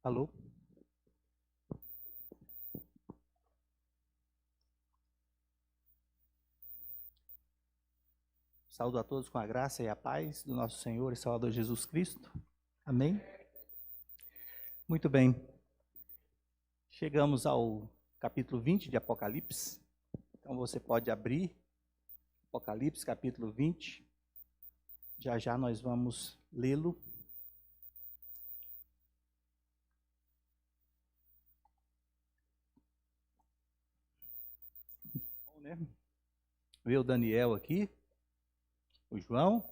Alô? Saúdo a todos com a graça e a paz do nosso Senhor e Salvador Jesus Cristo. Amém? Muito bem. Chegamos ao capítulo 20 de Apocalipse. Então você pode abrir Apocalipse, capítulo 20. Já já nós vamos lê-lo. Bom, né? Vê o Daniel aqui, o João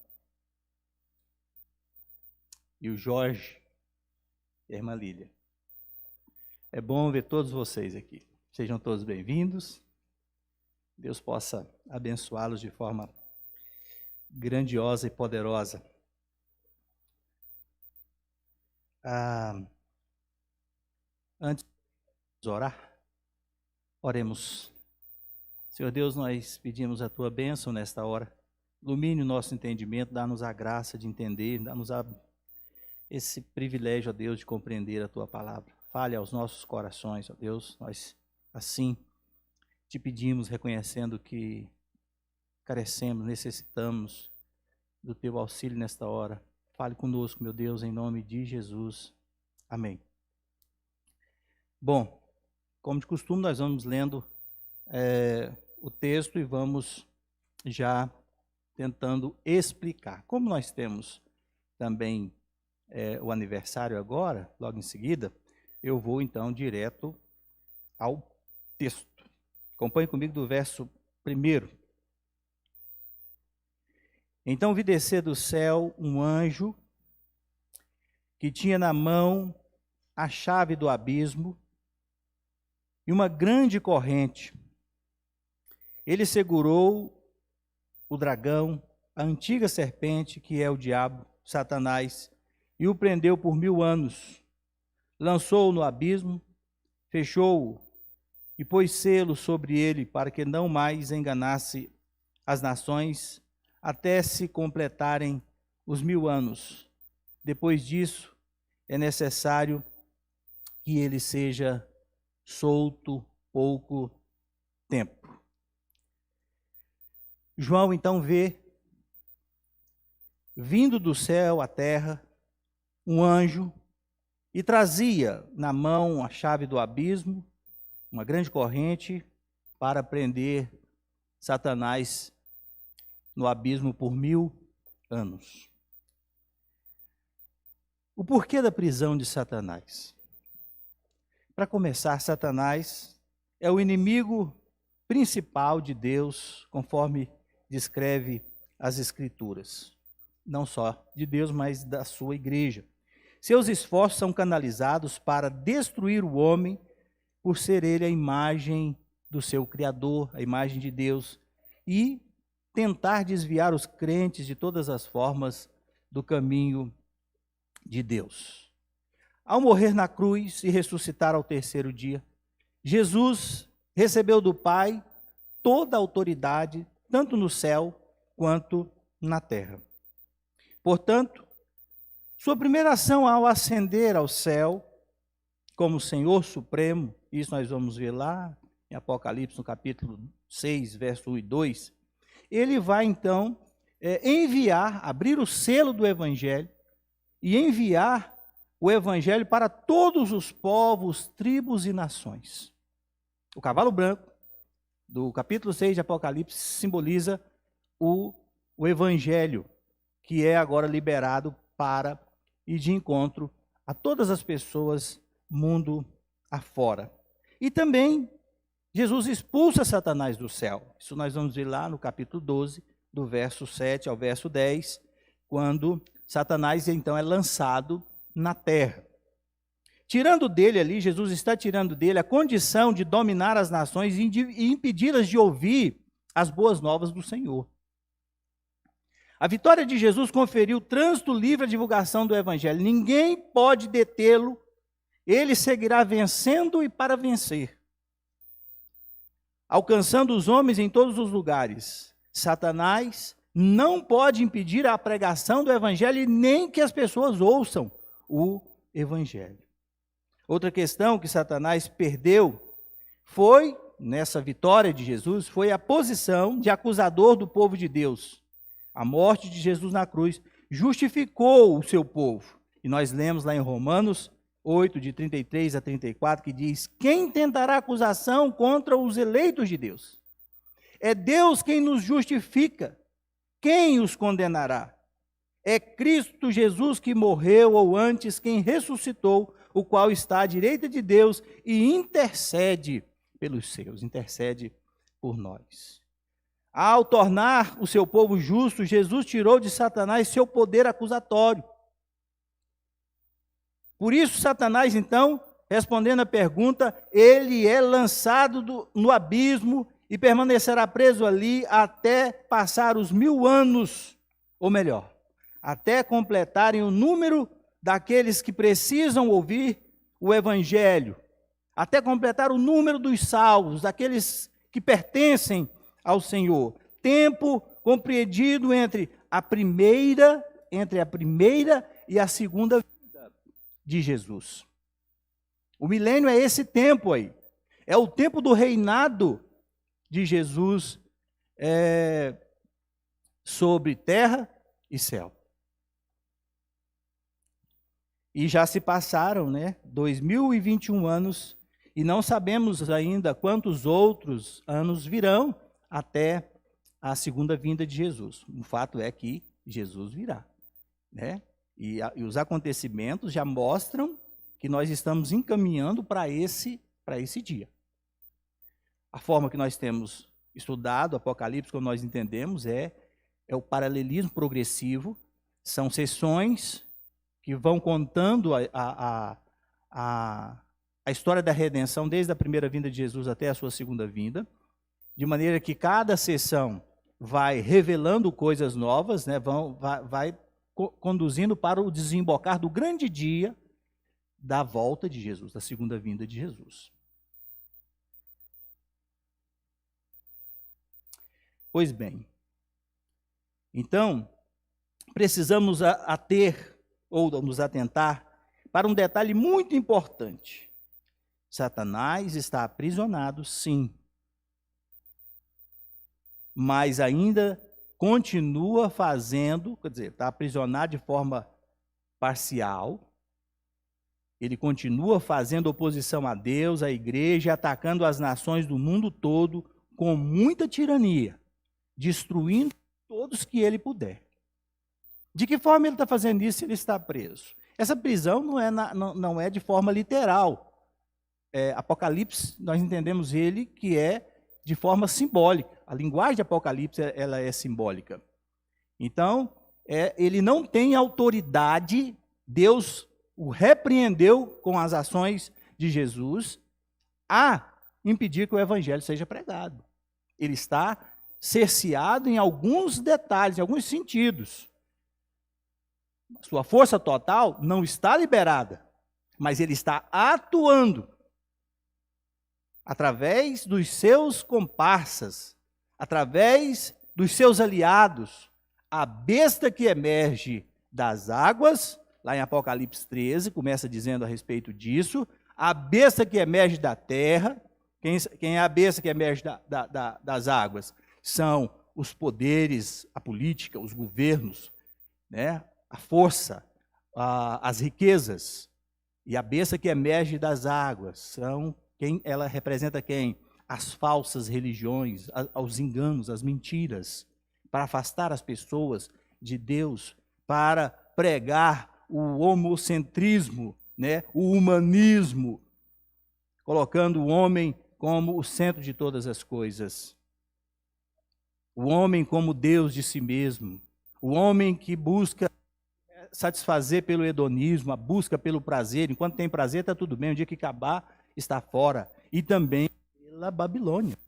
e o Jorge e a irmã Lília. É bom ver todos vocês aqui. Sejam todos bem-vindos. Deus possa abençoá-los de forma grandiosa e poderosa. Antes de orar, oremos. Senhor Deus, nós pedimos a Tua bênção nesta hora. Ilumine o nosso entendimento, dá-nos a graça de entender, dá-nos esse privilégio, ó Deus, de compreender a Tua palavra. Fale aos nossos corações, ó Deus, nós assim te pedimos, reconhecendo que carecemos, necessitamos do Teu auxílio nesta hora. Fale conosco, meu Deus, em nome de Jesus. Amém. Bom, como de costume, nós vamos lendo o texto e vamos já tentando explicar. Como nós temos também o aniversário agora, logo em seguida, eu vou então direto ao texto. Acompanhe comigo do verso 1. Então vi descer do céu um anjo que tinha na mão a chave do abismo e uma grande corrente. Ele segurou o dragão, a antiga serpente, que é o diabo, Satanás, e o prendeu por 1000 anos. Lançou-o no abismo, fechou-o e pôs selo sobre ele para que não mais enganasse as nações até se completarem os 1000 anos. Depois disso, é necessário que ele seja solto pouco tempo. João então vê, vindo do céu à terra, um anjo, e trazia na mão a chave do abismo, uma grande corrente, para prender Satanás no abismo por 1000 anos. O porquê da prisão de Satanás? Para começar, Satanás é o inimigo principal de Deus, conforme descreve as Escrituras. Não só de Deus, mas da sua igreja. Seus esforços são canalizados para destruir o homem, por ser ele a imagem do seu Criador, a imagem de Deus, e tentar desviar os crentes de todas as formas do caminho de Deus. Ao morrer na cruz e ressuscitar ao terceiro dia, Jesus recebeu do Pai toda a autoridade, tanto no céu quanto na terra. Portanto, sua primeira ação ao ascender ao céu, como Senhor Supremo, isso nós vamos ver lá em Apocalipse, no capítulo 6, verso 1 e 2, ele vai então abrir o selo do Evangelho e enviar o Evangelho para todos os povos, tribos e nações. O cavalo branco, do capítulo 6 de Apocalipse, simboliza o Evangelho, que é agora liberado para ir de encontro a todas as pessoas, mundo afora. E também, Jesus expulsa Satanás do céu. Isso nós vamos ver lá no capítulo 12, do verso 7 ao verso 10, quando Satanás então é lançado na terra. Tirando dele ali, Jesus está tirando dele a condição de dominar as nações e impedi-las de ouvir as boas novas do Senhor. A vitória de Jesus conferiu trânsito livre à divulgação do Evangelho. Ninguém pode detê-lo, ele seguirá vencendo e para vencer. Alcançando os homens em todos os lugares. Satanás não pode impedir a pregação do Evangelho e nem que as pessoas ouçam o Evangelho. Outra questão que Satanás perdeu foi, nessa vitória de Jesus, foi a posição de acusador do povo de Deus. A morte de Jesus na cruz justificou o seu povo. E nós lemos lá em Romanos 8, de 33 a 34, que diz: quem tentará acusação contra os eleitos de Deus? É Deus quem nos justifica. Quem os condenará? É Cristo Jesus que morreu, ou antes, quem ressuscitou, o qual está à direita de Deus e intercede pelos seus, intercede por nós. Ao tornar o seu povo justo, Jesus tirou de Satanás seu poder acusatório. Por isso, Satanás, então, respondendo à pergunta, ele é lançado no abismo e permanecerá preso ali até passar os 1000 anos, ou melhor, até completarem o número daqueles que precisam ouvir o Evangelho, até completar o número dos salvos, daqueles que pertencem ao Senhor. Tempo compreendido entre a primeira e a segunda vinda de Jesus. O milênio é esse tempo aí. É o tempo do reinado de Jesus sobre terra e céu. E já se passaram, 2021 anos, e não sabemos ainda quantos outros anos virão até a segunda vinda de Jesus. O fato é que Jesus virá, E os acontecimentos já mostram que nós estamos encaminhando para esse dia. A forma que nós temos estudado Apocalipse, como nós entendemos, é o paralelismo progressivo, são sessões que vão contando a história da redenção desde a primeira vinda de Jesus até a sua segunda vinda, de maneira que cada sessão vai revelando coisas novas, vai conduzindo para o desembocar do grande dia da volta de Jesus, da segunda vinda de Jesus. Pois bem, então, precisamos nos atentar para um detalhe muito importante. Satanás está aprisionado, sim, mas ainda continua fazendo, está aprisionado de forma parcial, ele continua fazendo oposição a Deus, à igreja, atacando as nações do mundo todo com muita tirania, destruindo todos que ele puder. De que forma ele está fazendo isso se ele está preso? Essa prisão não é de forma literal. Apocalipse, nós entendemos ele que é de forma simbólica. A linguagem de Apocalipse ela é simbólica. Então, ele não tem autoridade, Deus o repreendeu com as ações de Jesus a impedir que o evangelho seja pregado. Ele está cerceado em alguns detalhes, em alguns sentidos. Sua força total não está liberada, mas ele está atuando através dos seus comparsas, através dos seus aliados. A besta que emerge das águas, lá em Apocalipse 13, começa dizendo a respeito disso, a besta que emerge da terra. Quem é a besta que emerge das águas? São os poderes, a política, os governos, a força, as riquezas. E a besta que emerge das águas ela representa quem? As falsas religiões, os enganos, as mentiras, para afastar as pessoas de Deus, para pregar o homocentrismo, o humanismo, colocando o homem como o centro de todas as coisas. O homem como Deus de si mesmo. O homem que busca satisfazer pelo hedonismo, a busca pelo prazer. Enquanto tem prazer, está tudo bem. O dia que acabar, está fora. E também pela Babilônia,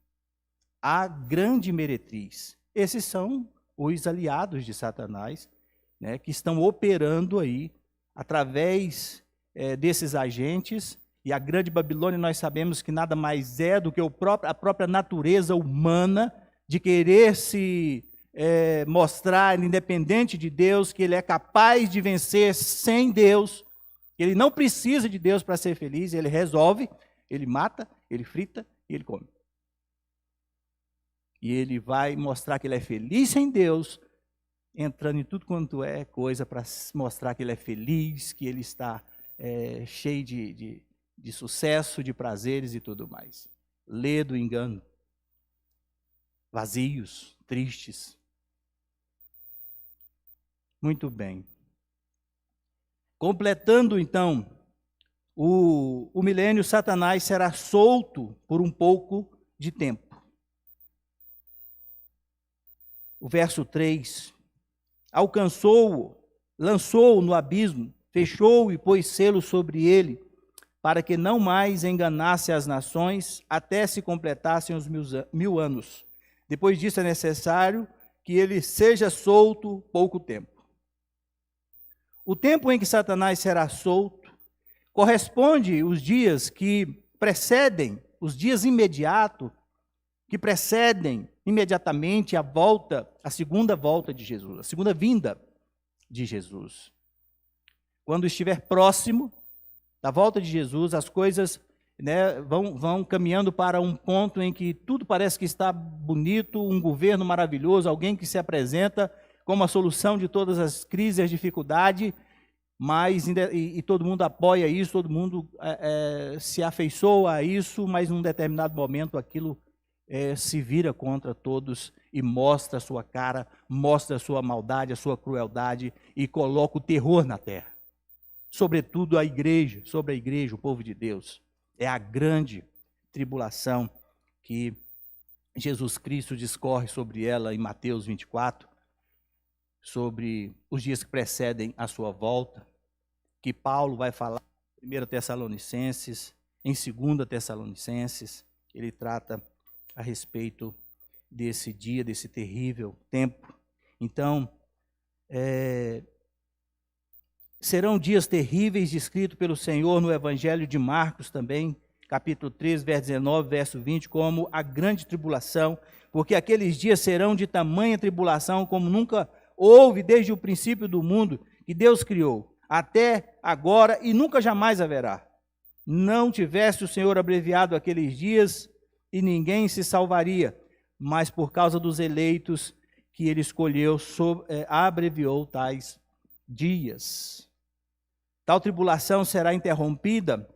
a grande meretriz. Esses são os aliados de Satanás, que estão operando aí através desses agentes. E a grande Babilônia, nós sabemos que nada mais é do que a própria natureza humana de querer se mostrar independente de Deus, que ele é capaz de vencer sem Deus, que ele não precisa de Deus para ser feliz, ele resolve, ele mata, ele frita e ele come. E ele vai mostrar que ele é feliz sem Deus, entrando em tudo quanto é coisa para mostrar que ele é feliz, que ele está cheio de sucesso, de prazeres e tudo mais. Ledo, engano. Vazios, tristes. Muito bem. Completando então o milênio, Satanás será solto por um pouco de tempo. O verso 3, alcançou-o, lançou-o no abismo, fechou-o e pôs selo sobre ele, para que não mais enganasse as nações, até se completassem os 1000 anos. Depois disso é necessário que ele seja solto pouco tempo. O tempo em que Satanás será solto corresponde os dias que precedem, os dias imediatos, que precedem imediatamente a segunda volta de Jesus, a segunda vinda de Jesus. Quando estiver próximo da volta de Jesus, as coisas vão caminhando para um ponto em que tudo parece que está bonito, um governo maravilhoso, alguém que se apresenta como a solução de todas as crises e as dificuldades, mas e todo mundo apoia isso, todo mundo se afeiçoa a isso, mas num determinado momento aquilo se vira contra todos e mostra a sua cara, mostra a sua maldade, a sua crueldade e coloca o terror na terra. Sobretudo sobre a igreja, o povo de Deus. É a grande tribulação que Jesus Cristo discorre sobre ela em Mateus 24, sobre os dias que precedem a sua volta, que Paulo vai falar em 1 Tessalonicenses, em 2 Tessalonicenses, ele trata a respeito desse dia, desse terrível tempo. Então, serão dias terríveis descritos pelo Senhor no Evangelho de Marcos também, capítulo 13, verso 19, verso 20, como a grande tribulação, porque aqueles dias serão de tamanha tribulação como nunca houve desde o princípio do mundo que Deus criou, até agora e nunca jamais haverá. Não tivesse o Senhor abreviado aqueles dias e ninguém se salvaria, mas por causa dos eleitos que ele escolheu, abreviou tais dias. Tal tribulação será interrompida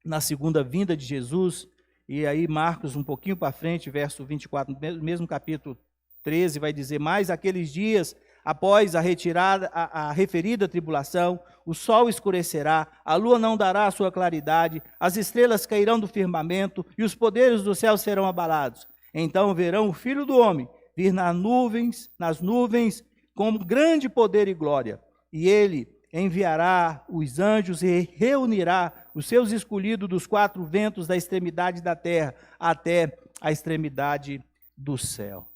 na segunda vinda de Jesus, e aí Marcos, um pouquinho para frente, verso 24, mesmo capítulo 13, vai dizer, mais aqueles dias, após a retirada, a referida tribulação, o sol escurecerá, a lua não dará a sua claridade, as estrelas cairão do firmamento, e os poderes do céu serão abalados. Então verão o Filho do Homem vir nas nuvens, com grande poder e glória, e ele enviará os anjos e reunirá os seus escolhidos dos 4 ventos da extremidade da terra até a extremidade do céu.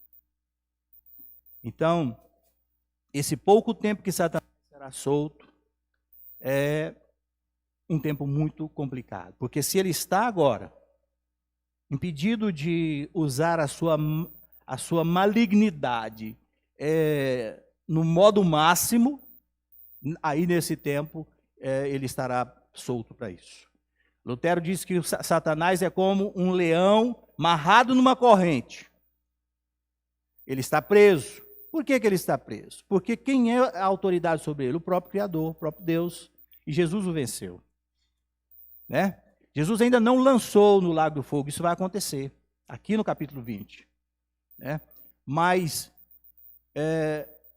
Então, esse pouco tempo que Satanás será solto é um tempo muito complicado, porque se ele está agora impedido de usar a sua malignidade no modo máximo, aí nesse tempo ele estará solto para isso. Lutero diz que Satanás é como um leão amarrado numa corrente. Ele está preso. Por que ele está preso? Porque quem é a autoridade sobre ele? O próprio Criador, o próprio Deus. E Jesus o venceu. Né? Jesus ainda não lançou no lago do fogo. Isso vai acontecer aqui no capítulo 20. Né? Mas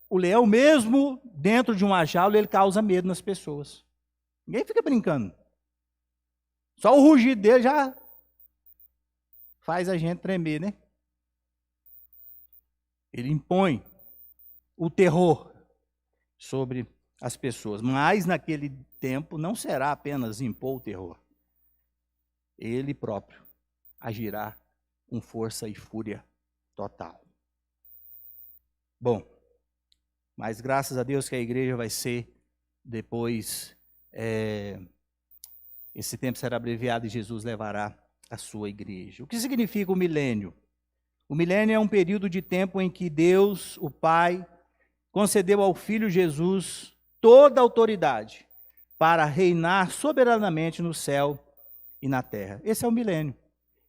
o leão mesmo, dentro de uma jaula, ele causa medo nas pessoas. Ninguém fica brincando. Só o rugido dele já faz a gente tremer, né? Ele impõe o terror sobre as pessoas. Mas naquele tempo não será apenas impor o terror. Ele próprio agirá com força e fúria total. Bom, mas graças a Deus que a igreja vai ser depois, esse tempo será abreviado e Jesus levará a sua igreja. O que significa o milênio? O milênio é um período de tempo em que Deus, o Pai, concedeu ao Filho Jesus toda a autoridade para reinar soberanamente no céu e na terra. Esse é o milênio.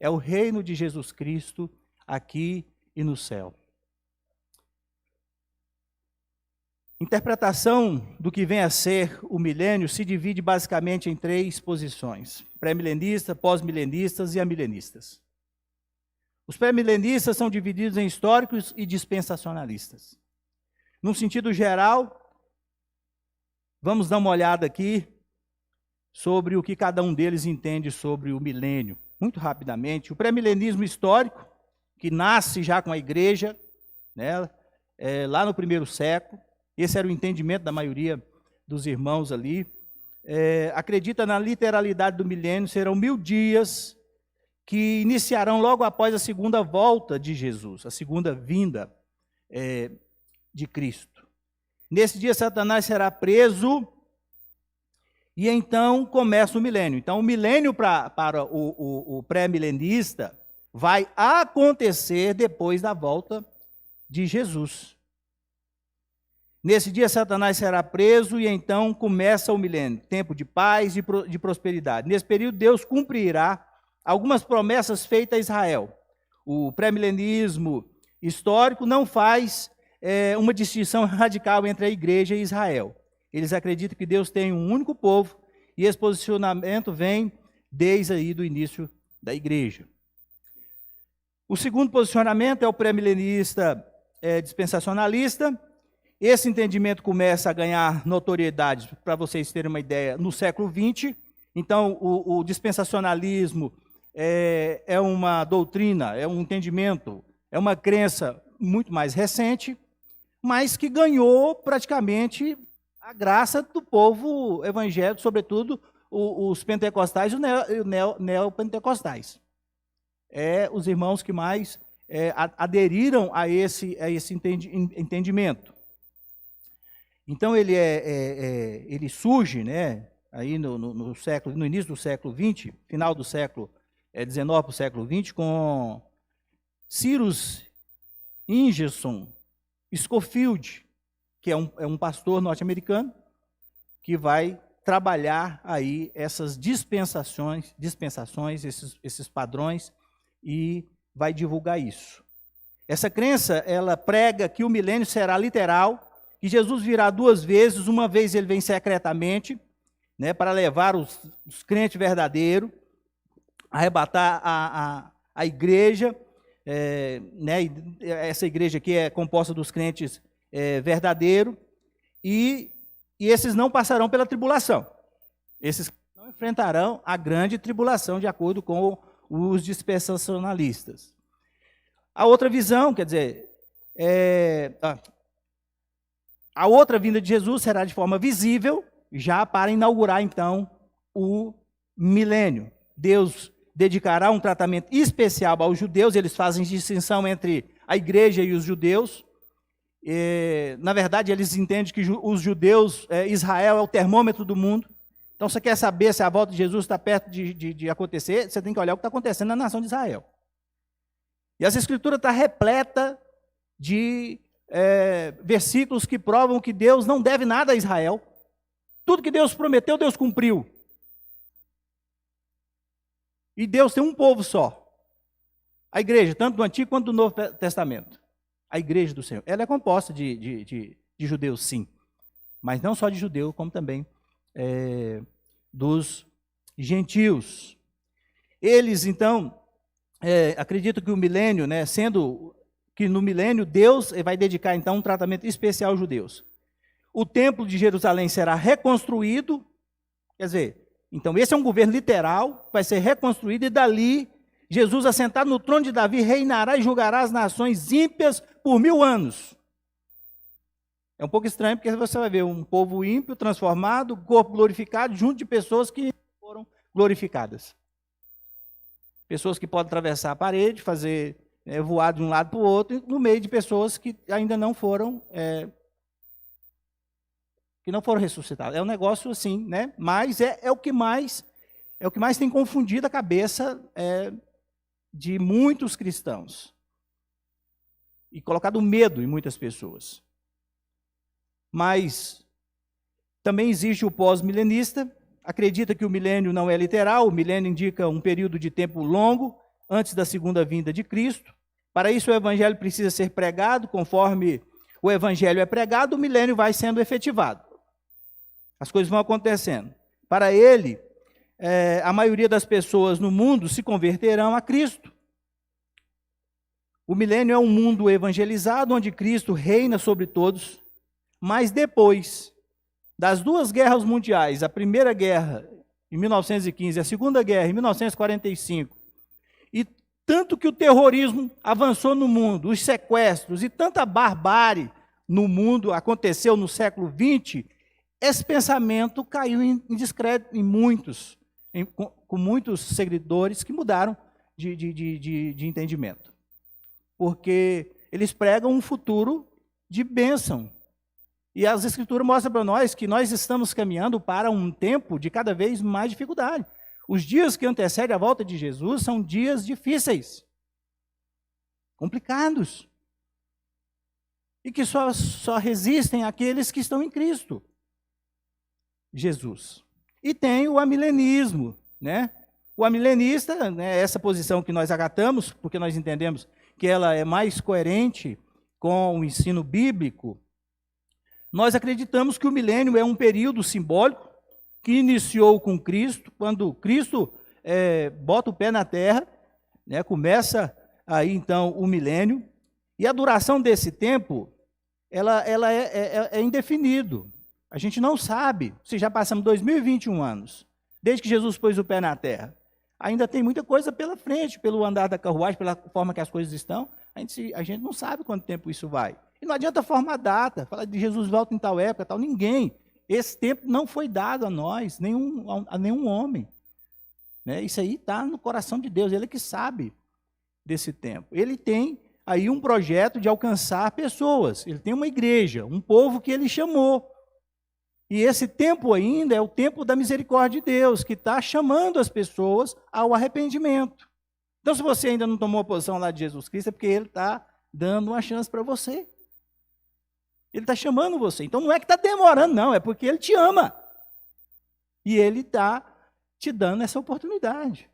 É o reino de Jesus Cristo aqui e no céu. Interpretação do que vem a ser o milênio se divide basicamente em 3 posições: pré-milenistas, pós-milenistas e amilenistas. Os pré-milenistas são divididos em históricos e dispensacionalistas. Num sentido geral, vamos dar uma olhada aqui sobre o que cada um deles entende sobre o milênio. Muito rapidamente, o pré-milenismo histórico, que nasce já com a igreja, né, lá no primeiro século, esse era o entendimento da maioria dos irmãos ali, acredita na literalidade do milênio, serão 1000 dias que iniciarão logo após a segunda volta de Jesus, a segunda vinda de Cristo. Nesse dia, Satanás será preso e então começa o milênio. Então, o milênio para o pré-milenista vai acontecer depois da volta de Jesus. Nesse dia, Satanás será preso e então começa o milênio, tempo de paz e de prosperidade. Nesse período, Deus cumprirá algumas promessas feitas a Israel. O pré-milenismo histórico não faz uma distinção radical entre a igreja e Israel. Eles acreditam que Deus tem um único povo e esse posicionamento vem desde aí do início da igreja. O segundo posicionamento é o pré-milenista dispensacionalista. Esse entendimento começa a ganhar notoriedade, para vocês terem uma ideia, no século XX. Então, o dispensacionalismo é uma doutrina, é um entendimento, é uma crença muito mais recente, mas que ganhou praticamente a graça do povo evangélico, sobretudo os pentecostais e os neopentecostais. Os irmãos que mais aderiram a esse entendimento. Então ele surge, né, aí no início do século XX, final do século XIX para o século XX, com Cyrus Ingerson Scofield, que é um pastor norte-americano, que vai trabalhar aí essas dispensações, esses padrões, e vai divulgar isso. Essa crença, ela prega que o milênio será literal, que Jesus virá 2 vezes, uma vez ele vem secretamente, né, para levar os crentes verdadeiros, arrebatar a igreja, né, essa igreja aqui é composta dos crentes verdadeiros, e esses não passarão pela tribulação. Esses não enfrentarão a grande tribulação, de acordo com os dispensacionalistas. A outra visão, quer dizer, a outra vinda de Jesus será de forma visível, já para inaugurar, então, o milênio. Deus dedicará um tratamento especial aos judeus, eles fazem distinção entre a igreja e os judeus. Na verdade, eles entendem que os judeus, Israel é o termômetro do mundo. Então, você quer saber se a volta de Jesus está perto de acontecer, você tem que olhar o que está acontecendo na nação de Israel. E as Escrituras estão repletas de versículos que provam que Deus não deve nada a Israel. Tudo que Deus prometeu, Deus cumpriu. E Deus tem um povo só. A igreja, tanto do Antigo quanto do Novo Testamento. A igreja do Senhor. Ela é composta de judeus, sim. Mas não só de judeus, como também dos gentios. Eles, então, acreditam que o milênio, né, sendo que no milênio Deus vai dedicar, então, um tratamento especial aos judeus. O templo de Jerusalém será reconstruído, quer dizer, então esse é um governo literal, vai ser reconstruído, e dali Jesus, assentado no trono de Davi, reinará e julgará as nações ímpias por 1000 anos. É um pouco estranho, porque você vai ver um povo ímpio transformado, corpo glorificado, junto de pessoas que foram glorificadas. Pessoas que podem atravessar a parede, fazer voar de um lado para o outro, no meio de pessoas que ainda não foram ressuscitadas. É um negócio assim, né? Mas é o que mais tem confundido a cabeça de muitos cristãos e colocado medo em muitas pessoas. Mas Também existe o pós-milenista, acredita que o milênio não é literal, o milênio indica um período de tempo longo, antes da segunda vinda de Cristo. Para isso o evangelho precisa ser pregado, conforme o evangelho é pregado, o milênio vai sendo efetivado. As coisas vão acontecendo. Para ele, a maioria das pessoas no mundo se converterão a Cristo. O milênio é um mundo evangelizado, onde Cristo reina sobre todos, mas depois das duas guerras mundiais, a primeira guerra em 1915, a segunda guerra em 1945, e tanto que o terrorismo avançou no mundo, os sequestros e tanta barbárie no mundo aconteceu no século XX, esse pensamento caiu em descrédito em muitos, com muitos seguidores que mudaram de entendimento. Porque eles pregam um futuro de bênção. E as Escrituras mostram para nós que nós estamos caminhando para um tempo de cada vez mais dificuldade. Os dias que antecedem a volta de Jesus são dias difíceis, complicados, e que só resistem aqueles que estão em Cristo Jesus. E tem o amilenismo, né? O amilenista, né, essa posição que nós acatamos, porque nós entendemos que ela é mais coerente com o ensino bíblico. Nós acreditamos que o milênio é um período simbólico que iniciou com Cristo, quando Cristo bota o pé na terra, né, começa aí então o milênio, e a duração desse tempo, ela é indefinido. A gente não sabe, se já passamos 2021 anos, desde que Jesus pôs o pé na terra. Ainda tem muita coisa pela frente, pelo andar da carruagem, pela forma que as coisas estão, a gente não sabe quanto tempo isso vai. E não adianta formar data, falar de Jesus volta em tal época, tal, ninguém. Esse tempo não foi dado a nós, a nenhum homem. Né? Isso aí está no coração de Deus, Ele que sabe desse tempo. Ele tem aí um projeto de alcançar pessoas, Ele tem uma igreja, um povo que Ele chamou. E esse tempo ainda é o tempo da misericórdia de Deus, que está chamando as pessoas ao arrependimento. Então, se você ainda não tomou a posição lá de Jesus Cristo, é porque Ele está dando uma chance para você. Ele está chamando você. Então, não é que está demorando, não, é porque Ele te ama. E Ele está te dando essa oportunidade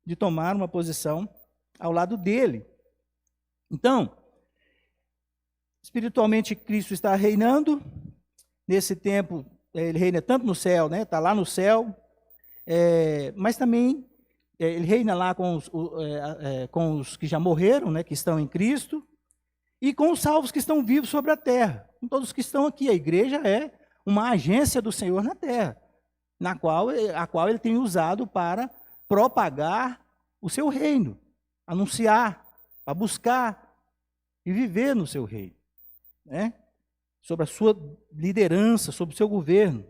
de tomar uma posição ao lado dEle. Então, espiritualmente, Cristo está reinando. Nesse tempo, Ele reina tanto no céu, né? Está lá no céu, mas também Ele reina lá com os que já morreram, né? Que estão em Cristo, e com os salvos que estão vivos sobre a terra. Com todos os que estão aqui. A igreja é uma agência do Senhor na terra, a qual Ele tem usado para propagar o seu reino, anunciar, para buscar e viver no seu reino, né? Sobre a sua liderança, sobre o seu governo.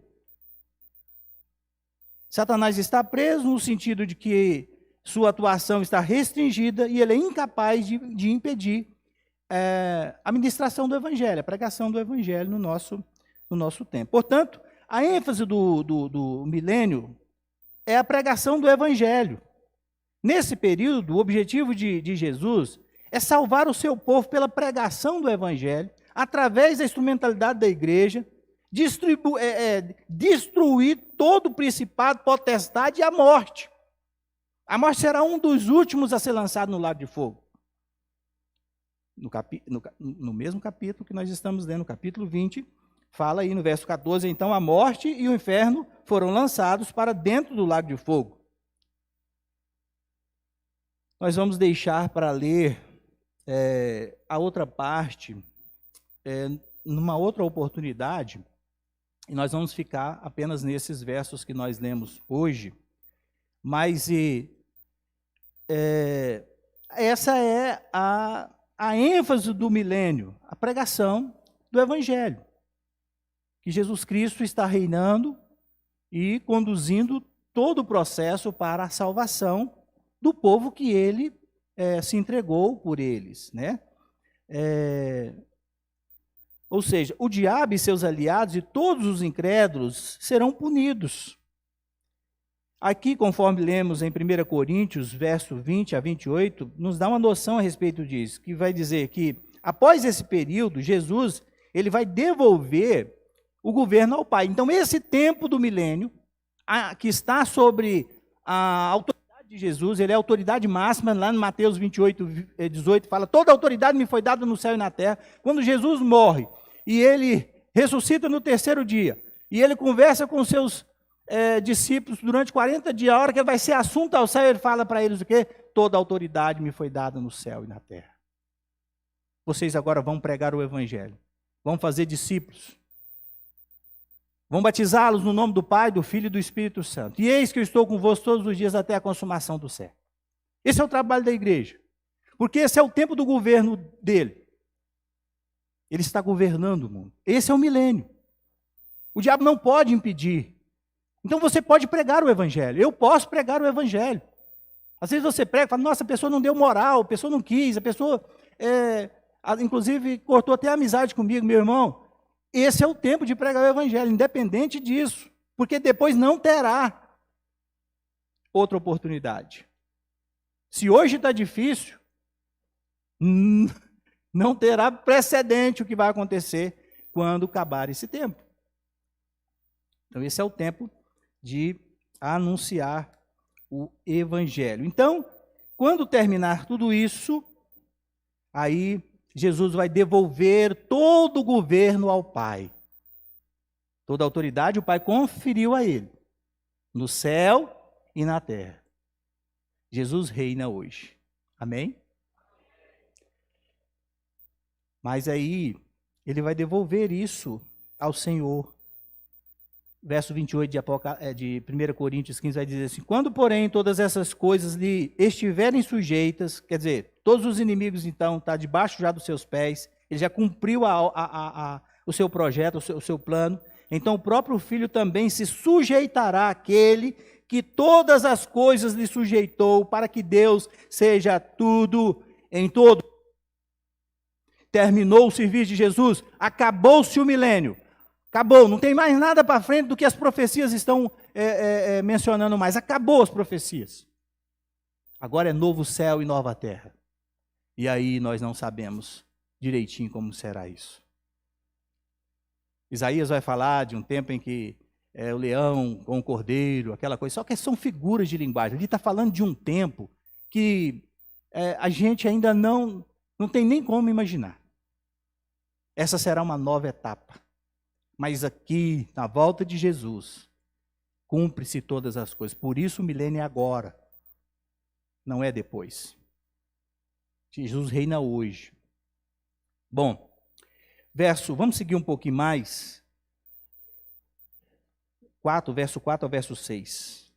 Satanás está preso no sentido de que sua atuação está restringida e ele é incapaz de impedir a ministração do Evangelho, a pregação do Evangelho no nosso tempo. Portanto, a ênfase do milênio é a pregação do Evangelho. Nesse período, o objetivo de Jesus é salvar o seu povo pela pregação do Evangelho, através da instrumentalidade da igreja, destruir todo o principado, potestade e a morte. A morte será um dos últimos a ser lançado no lago de fogo. No mesmo capítulo que nós estamos lendo, no capítulo 20, fala aí no verso 14, então a morte e o inferno foram lançados para dentro do lago de fogo. Nós vamos deixar para ler a outra parte, numa outra oportunidade, e nós vamos ficar apenas nesses versos que nós lemos hoje, mas essa é a ênfase do milênio, a pregação do Evangelho, que Jesus Cristo está reinando e conduzindo todo o processo para a salvação do povo que Ele se entregou por eles, né? Ou seja, o diabo e seus aliados e todos os incrédulos serão punidos. Aqui, conforme lemos em 1 Coríntios, verso 20 a 28, nos dá uma noção a respeito disso, que vai dizer que, após esse período, Jesus ele vai devolver o governo ao Pai. Então, esse tempo do milênio, que está sobre a autoridade de Jesus, ele é a autoridade máxima, lá no Mateus 28, 18, fala, toda a autoridade me foi dada no céu e na terra. Quando Jesus morre, e ele ressuscita no terceiro dia, e ele conversa com seus discípulos durante 40 dias, a hora que ele vai ser assunto ao céu, ele fala para eles o quê? Toda a autoridade me foi dada no céu e na terra. Vocês agora vão pregar o evangelho, vão fazer discípulos, vão batizá-los no nome do Pai, do Filho e do Espírito Santo. E eis que eu estou convosco todos os dias até a consumação do século. Esse é o trabalho da igreja, porque esse é o tempo do governo dele. Ele está governando o mundo. Esse é o milênio. O diabo não pode impedir. Então você pode pregar o evangelho. Eu posso pregar o evangelho. Às vezes você prega e fala, nossa, a pessoa não deu moral, a pessoa não quis, a pessoa, inclusive, cortou até a amizade comigo, meu irmão. Esse é o tempo de pregar o evangelho, independente disso, porque depois não terá outra oportunidade. Se hoje está difícil, não terá precedente o que vai acontecer quando acabar esse tempo. Então, esse é o tempo de anunciar o evangelho. Então, quando terminar tudo isso, aí Jesus vai devolver todo o governo ao Pai. Toda a autoridade o Pai conferiu a ele, no céu e na terra. Jesus reina hoje. Amém? Mas aí, ele vai devolver isso ao Senhor. Verso 28 de 1 Coríntios 15 vai dizer assim, quando, porém, todas essas coisas lhe estiverem sujeitas, quer dizer, todos os inimigos, então, estão debaixo já dos seus pés, ele já cumpriu o seu projeto, o seu plano, então o próprio Filho também se sujeitará àquele que todas as coisas lhe sujeitou, para que Deus seja tudo em todo. Terminou o serviço de Jesus, acabou-se o milênio. Acabou, não tem mais nada para frente do que as profecias estão mencionando mais. Acabou as profecias. Agora é novo céu e nova terra. E aí nós não sabemos direitinho como será isso. Isaías vai falar de um tempo em que o leão com o cordeiro, aquela coisa. Só que são figuras de linguagem. Ele está falando de um tempo que a gente ainda não tem nem como imaginar. Essa será uma nova etapa. Mas aqui, na volta de Jesus, cumpre-se todas as coisas. Por isso o milênio é agora, não é depois. Jesus reina hoje. Bom, vamos seguir um pouquinho mais. Verso 4 ao verso 6.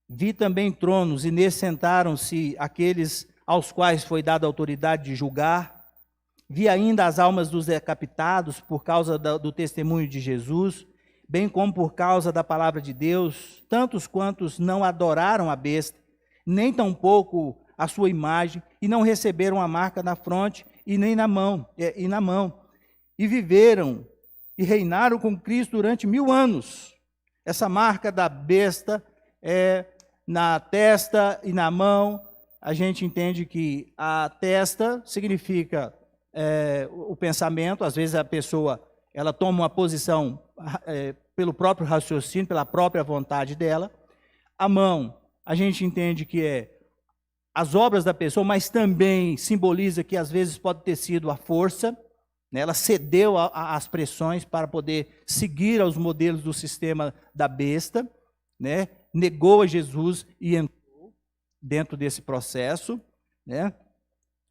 Vi também tronos, e neles sentaram-se aqueles aos quais foi dada a autoridade de julgar. Vi ainda as almas dos decapitados por causa do testemunho de Jesus, bem como por causa da palavra de Deus, tantos quantos não adoraram a besta, nem tampouco a sua imagem, e não receberam a marca na fronte e nem na mão, e viveram e reinaram com Cristo durante 1000 anos. Essa marca da besta é na testa e na mão. A gente entende que a testa significa o pensamento. Às vezes a pessoa ela toma uma posição pelo próprio raciocínio, pela própria vontade dela. A mão, a gente entende que é as obras da pessoa, mas também simboliza que às vezes pode ter sido a força, né? Ela cedeu às pressões para poder seguir aos modelos do sistema da besta, né? Negou a Jesus e entrou dentro desse processo, né?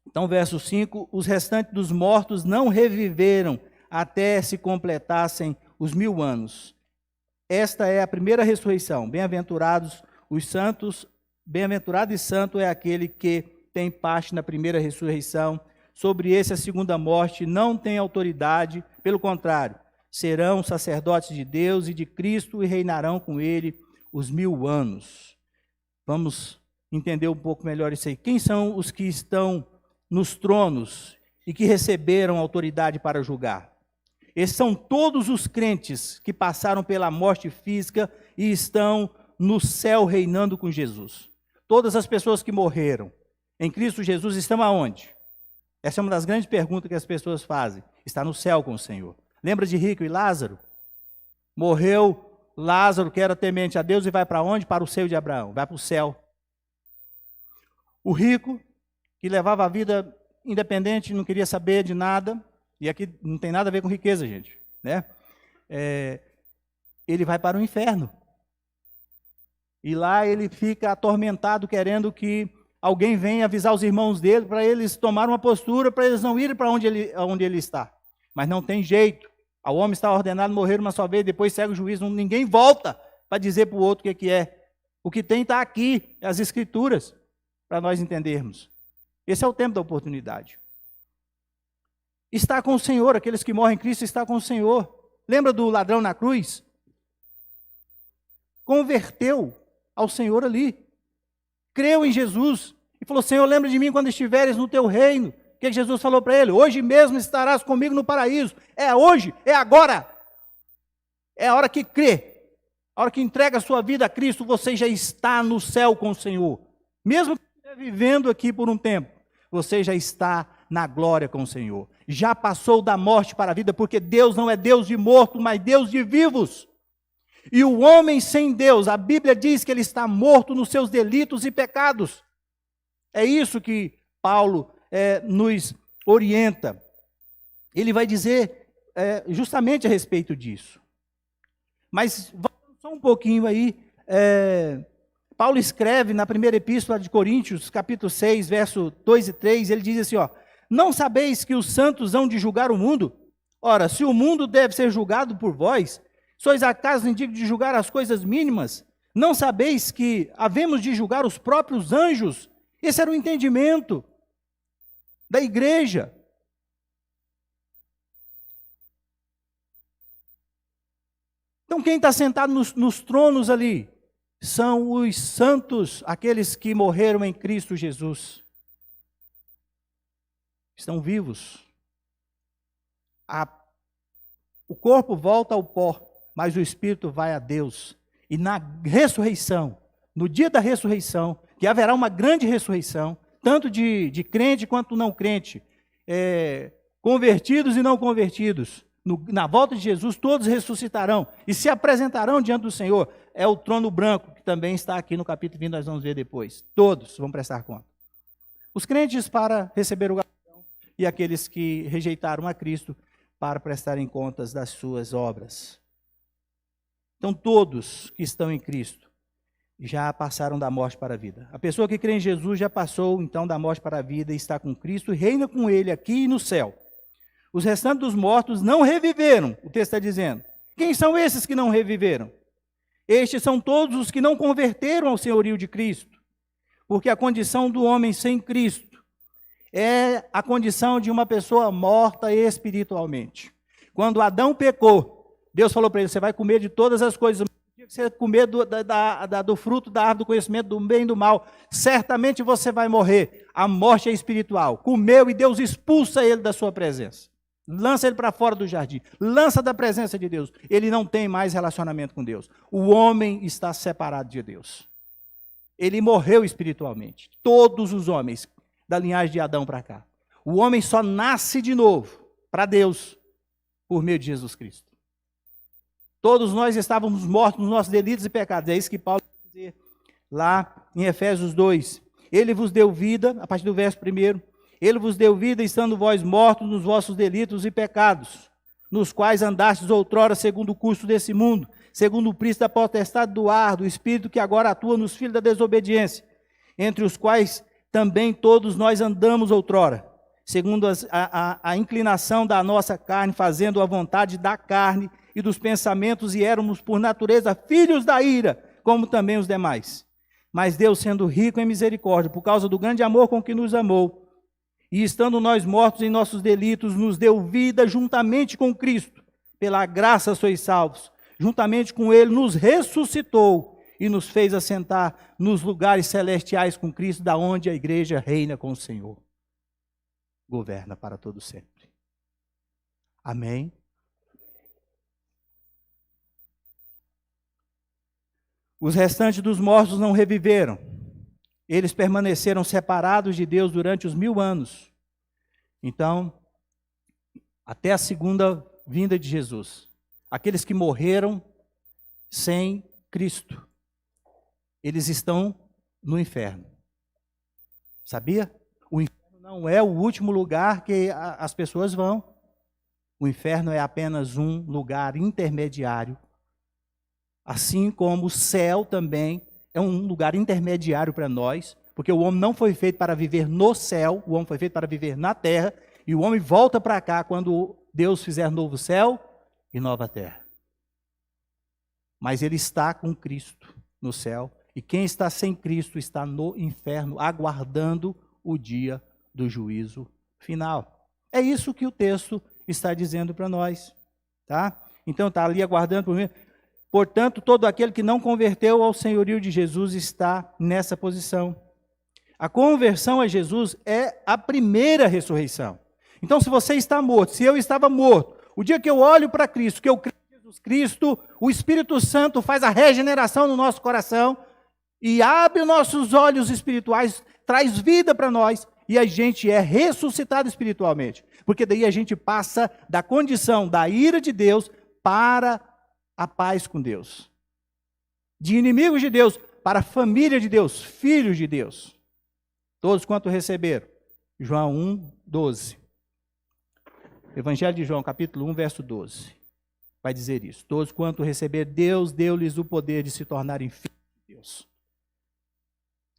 Então, verso 5, os restantes dos mortos não reviveram até se completassem os 1000 anos. Esta é a primeira ressurreição. Bem-aventurados os santos, bem-aventurado e santo é aquele que tem parte na primeira ressurreição. Sobre esse, a segunda morte não tem autoridade, pelo contrário, serão sacerdotes de Deus e de Cristo e reinarão com ele os 1000 anos. Vamos entender um pouco melhor isso aí. Quem são os que estão nos tronos e que receberam autoridade para julgar? Esses são todos os crentes que passaram pela morte física e estão no céu reinando com Jesus. Todas as pessoas que morreram em Cristo Jesus estão aonde? Essa é uma das grandes perguntas que as pessoas fazem. Está no céu com o Senhor. Lembra de Rico e Lázaro? Morreu Lázaro, que era temente a Deus, e vai para onde? Para o seio de Abraão, vai para o céu. O rico, que levava a vida independente, não queria saber de nada, e aqui não tem nada a ver com riqueza, gente, né? Ele vai para o inferno. E lá ele fica atormentado, querendo que alguém venha avisar os irmãos dele, para eles tomarem uma postura, para eles não irem para onde ele está. Mas não tem jeito. O homem está ordenado a morrer uma só vez, depois segue o juízo, ninguém volta para dizer para o outro o que é. O que tem está aqui, as escrituras, para nós entendermos. Esse é o tempo da oportunidade. Está com o Senhor, aqueles que morrem em Cristo estão com o Senhor. Lembra do ladrão na cruz? Converteu ao Senhor ali. Creu em Jesus e falou: Senhor, lembra de mim quando estiveres no teu reino. O que Jesus falou para ele? Hoje mesmo estarás comigo no paraíso. É hoje, é agora. É a hora que crê. A hora que entrega a sua vida a Cristo, você já está no céu com o Senhor. Mesmo que esteja vivendo aqui por um tempo, você já está na glória com o Senhor. Já passou da morte para a vida, porque Deus não é Deus de mortos, mas Deus de vivos. E o homem sem Deus, a Bíblia diz que ele está morto nos seus delitos e pecados. É isso que Paulo nos orienta. Ele vai dizer justamente a respeito disso. Mas vamos só um pouquinho aí. Paulo escreve na primeira epístola de Coríntios, capítulo 6, verso 2 e 3, ele diz assim, não sabeis que os santos hão de julgar o mundo? Ora, se o mundo deve ser julgado por vós, sois acaso indignos de julgar as coisas mínimas? Não sabeis que havemos de julgar os próprios anjos? Esse era o entendimento da igreja. Então quem está sentado nos tronos ali são os santos, aqueles que morreram em Cristo Jesus. Estão vivos. O corpo volta ao pó, mas o espírito vai a Deus. E na ressurreição, no dia da ressurreição, que haverá uma grande ressurreição, tanto de crente quanto não crente, convertidos e não convertidos, na volta de Jesus, todos ressuscitarão e se apresentarão diante do Senhor. É o trono branco, que também está aqui no capítulo 20, nós vamos ver depois. Todos vão prestar conta. Os crentes para receber o galardão e aqueles que rejeitaram a Cristo para prestarem contas das suas obras. Então, todos que estão em Cristo já passaram da morte para a vida. A pessoa que crê em Jesus já passou, então, da morte para a vida e está com Cristo e reina com Ele aqui no céu. Os restantes dos mortos não reviveram, o texto está dizendo. Quem são esses que não reviveram? Estes são todos os que não converteram ao senhorio de Cristo, porque a condição do homem sem Cristo é a condição de uma pessoa morta espiritualmente. Quando Adão pecou, Deus falou para ele, você vai comer de todas as coisas, se você comer do fruto da árvore do conhecimento do bem e do mal, certamente você vai morrer. A morte é espiritual. Comeu e Deus expulsa ele da sua presença. Lança ele para fora do jardim, lança da presença de Deus. Ele não tem mais relacionamento com Deus. O homem está separado de Deus. Ele morreu espiritualmente. Todos os homens da linhagem de Adão para cá. O homem só nasce de novo para Deus por meio de Jesus Cristo. Todos nós estávamos mortos nos nossos delitos e pecados. É isso que Paulo vai dizer lá em Efésios 2. Ele vos deu vida, a partir do verso 1. Ele vos deu vida, estando vós mortos nos vossos delitos e pecados, nos quais andastes outrora segundo o curso desse mundo, segundo o príncipe da potestade do ar, do espírito que agora atua nos filhos da desobediência, entre os quais também todos nós andamos outrora, segundo a inclinação da nossa carne, fazendo a vontade da carne e dos pensamentos, e éramos por natureza filhos da ira, como também os demais. Mas Deus, sendo rico em misericórdia, por causa do grande amor com que nos amou, e estando nós mortos em nossos delitos, nos deu vida juntamente com Cristo. Pela graça sois salvos. Juntamente com Ele nos ressuscitou e nos fez assentar nos lugares celestiais com Cristo, da onde a igreja reina com o Senhor. Governa para todo sempre. Amém. Os restantes dos mortos não reviveram. Eles permaneceram separados de Deus durante os 1000 anos. Então, até a segunda vinda de Jesus. Aqueles que morreram sem Cristo, eles estão no inferno. Sabia? O inferno não é o último lugar que as pessoas vão. O inferno é apenas um lugar intermediário. Assim como o céu também é um lugar intermediário para nós, porque o homem não foi feito para viver no céu, o homem foi feito para viver na terra, e o homem volta para cá quando Deus fizer novo céu e nova terra. Mas ele está com Cristo no céu, e quem está sem Cristo está no inferno, aguardando o dia do juízo final. É isso que o texto está dizendo para nós, tá? Então está ali aguardando por mim. Portanto, todo aquele que não converteu ao senhorio de Jesus está nessa posição. A conversão a Jesus é a primeira ressurreição. Então, se você está morto, se eu estava morto, o dia que eu olho para Cristo, que eu creio em Jesus Cristo, o Espírito Santo faz a regeneração no nosso coração e abre os nossos olhos espirituais, traz vida para nós e a gente é ressuscitado espiritualmente. Porque daí a gente passa da condição da ira de Deus para a paz com Deus. De inimigos de Deus para a família de Deus, filhos de Deus. Todos quanto receberam. João 1, 12. Evangelho de João, capítulo 1, verso 12. Vai dizer isso. Todos quanto receberam, Deus deu-lhes o poder de se tornarem filhos de Deus.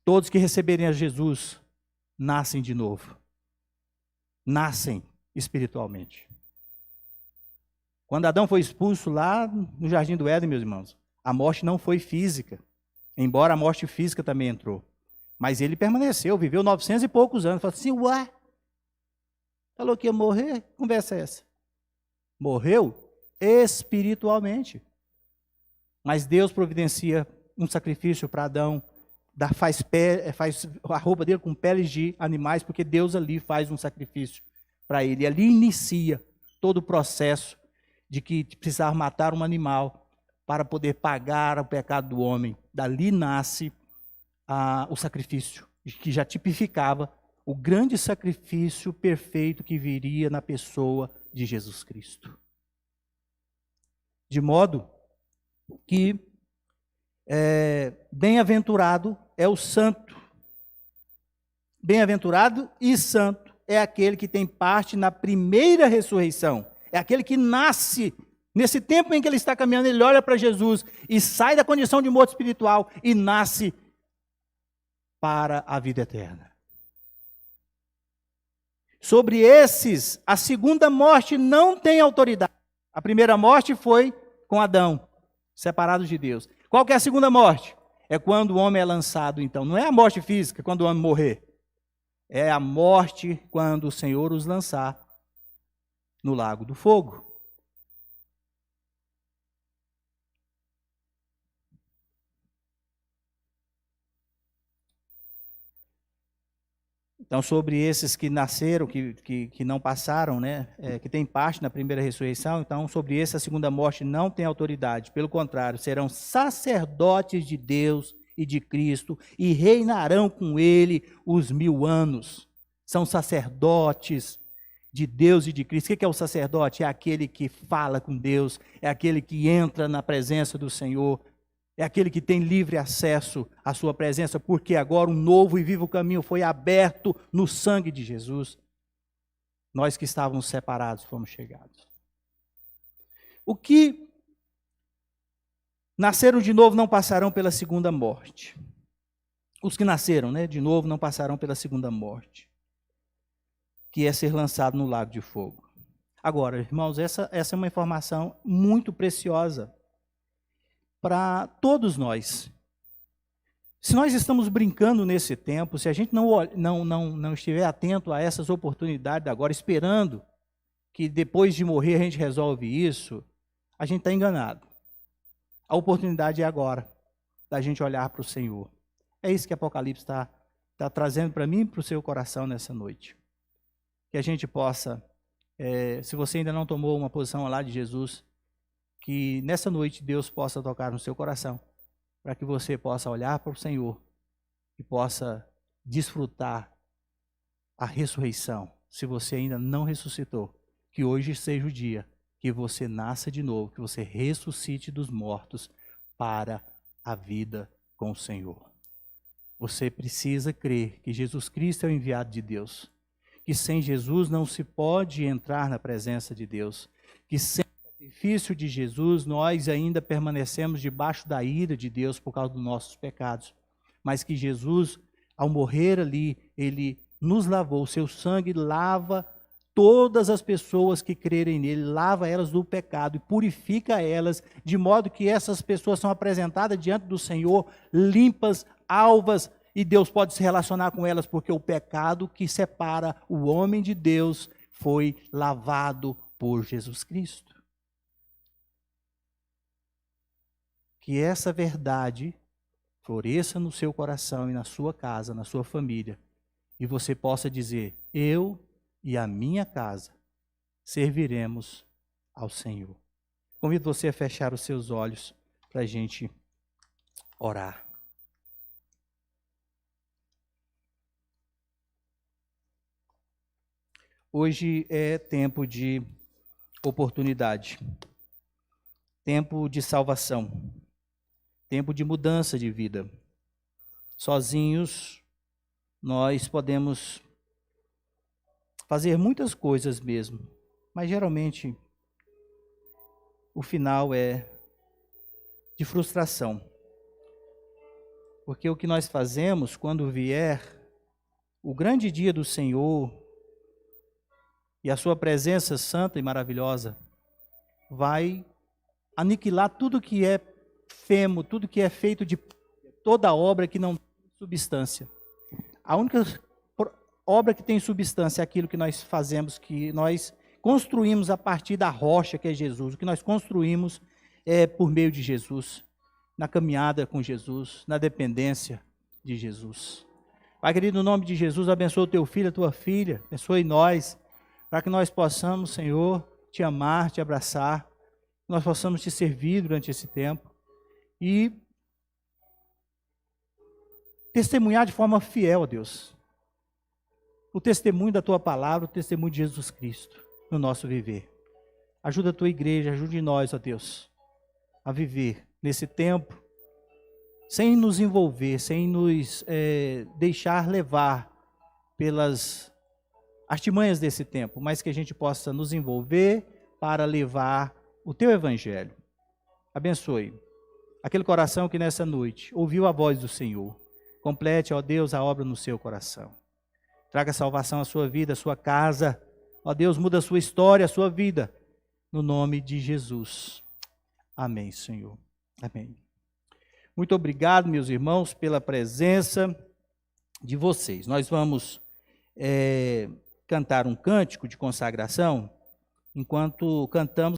Todos que receberem a Jesus, nascem de novo. Nascem espiritualmente. Quando Adão foi expulso lá no Jardim do Éden, meus irmãos, a morte não foi física, embora a morte física também entrou. Mas ele permaneceu, viveu 900 e poucos anos. Falou assim, ué, falou que ia morrer? Que conversa é essa? Morreu espiritualmente. Mas Deus providencia um sacrifício para Adão, faz a roupa dele com peles de animais, porque Deus ali faz um sacrifício para ele. E ali inicia todo o processo de que precisava matar um animal para poder pagar o pecado do homem. Dali nasce o sacrifício, que já tipificava o grande sacrifício perfeito que viria na pessoa de Jesus Cristo. De modo que bem-aventurado é o santo. Bem-aventurado e santo é aquele que tem parte na primeira ressurreição. É aquele que nasce, nesse tempo em que ele está caminhando, ele olha para Jesus e sai da condição de morto espiritual e nasce para a vida eterna. Sobre esses, a segunda morte não tem autoridade. A primeira morte foi com Adão, separados de Deus. Qual que é a segunda morte? É quando o homem é lançado, então. Não é a morte física, quando o homem morrer. É a morte quando o Senhor os lançar no lago do fogo. Então, sobre esses que nasceram, que não passaram, né, que tem parte na primeira ressurreição, então, sobre esse a segunda morte não tem autoridade. Pelo contrário, serão sacerdotes de Deus e de Cristo e reinarão com ele os 1000 anos. São sacerdotes de Deus e de Cristo. O que é o sacerdote? É aquele que fala com Deus, é aquele que entra na presença do Senhor, é aquele que tem livre acesso à sua presença, porque agora um novo e vivo caminho foi aberto no sangue de Jesus. Nós que estávamos separados fomos chegados. O que nasceram de novo não passarão pela segunda morte. Os que nasceram, né, de novo não passarão pela segunda morte, que é ser lançado no lago de fogo. Agora, irmãos, essa é uma informação muito preciosa para todos nós. Se nós estamos brincando nesse tempo, se a gente não estiver atento a essas oportunidades agora, esperando que depois de morrer a gente resolve isso, a gente está enganado. A oportunidade é agora, da gente olhar para o Senhor. É isso que Apocalipse está trazendo para mim e para o seu coração nessa noite. Que a gente possa, se você ainda não tomou uma posição ao lado de Jesus, que nessa noite Deus possa tocar no seu coração, para que você possa olhar para o Senhor e possa desfrutar a ressurreição. Se você ainda não ressuscitou, que hoje seja o dia que você nasça de novo, que você ressuscite dos mortos para a vida com o Senhor. Você precisa crer que Jesus Cristo é o enviado de Deus, que sem Jesus não se pode entrar na presença de Deus, que sem o sacrifício de Jesus nós ainda permanecemos debaixo da ira de Deus por causa dos nossos pecados, mas que Jesus, ao morrer ali, ele nos lavou, o seu sangue lava todas as pessoas que crerem nele, lava elas do pecado e purifica elas, de modo que essas pessoas são apresentadas diante do Senhor, limpas, alvas, e Deus pode se relacionar com elas, porque o pecado que separa o homem de Deus foi lavado por Jesus Cristo. Que essa verdade floresça no seu coração e na sua casa, na sua família, e você possa dizer: eu e a minha casa serviremos ao Senhor. Convido você a fechar os seus olhos para a gente orar. Hoje é tempo de oportunidade, tempo de salvação, tempo de mudança de vida. Sozinhos, nós podemos fazer muitas coisas mesmo, mas geralmente o final é de frustração. Porque o que nós fazemos quando vier o grande dia do Senhor e a sua presença santa e maravilhosa, vai aniquilar tudo que é femo, tudo que é feito de toda obra que não tem substância. A única obra que tem substância é aquilo que nós fazemos, que nós construímos a partir da rocha que é Jesus, o que nós construímos é por meio de Jesus, na caminhada com Jesus, na dependência de Jesus. Pai querido, no nome de Jesus, abençoa o teu filho, a tua filha, abençoe nós, para que nós possamos, Senhor, te amar, te abraçar, que nós possamos te servir durante esse tempo e testemunhar de forma fiel a Deus o testemunho da tua palavra, o testemunho de Jesus Cristo no nosso viver. Ajuda a tua igreja, ajude nós, ó Deus, a viver nesse tempo sem nos envolver, sem nos deixar levar pelas artimanhas desse tempo, mas que a gente possa nos envolver para levar o teu evangelho. Abençoe aquele coração que nessa noite ouviu a voz do Senhor. Complete, ó Deus, a obra no seu coração. Traga salvação à sua vida, à sua casa. Ó Deus, muda a sua história, a sua vida. No nome de Jesus. Amém, Senhor. Amém. Muito obrigado, meus irmãos, pela presença de vocês. Nós vamos cantar um cântico de consagração. Enquanto cantamos,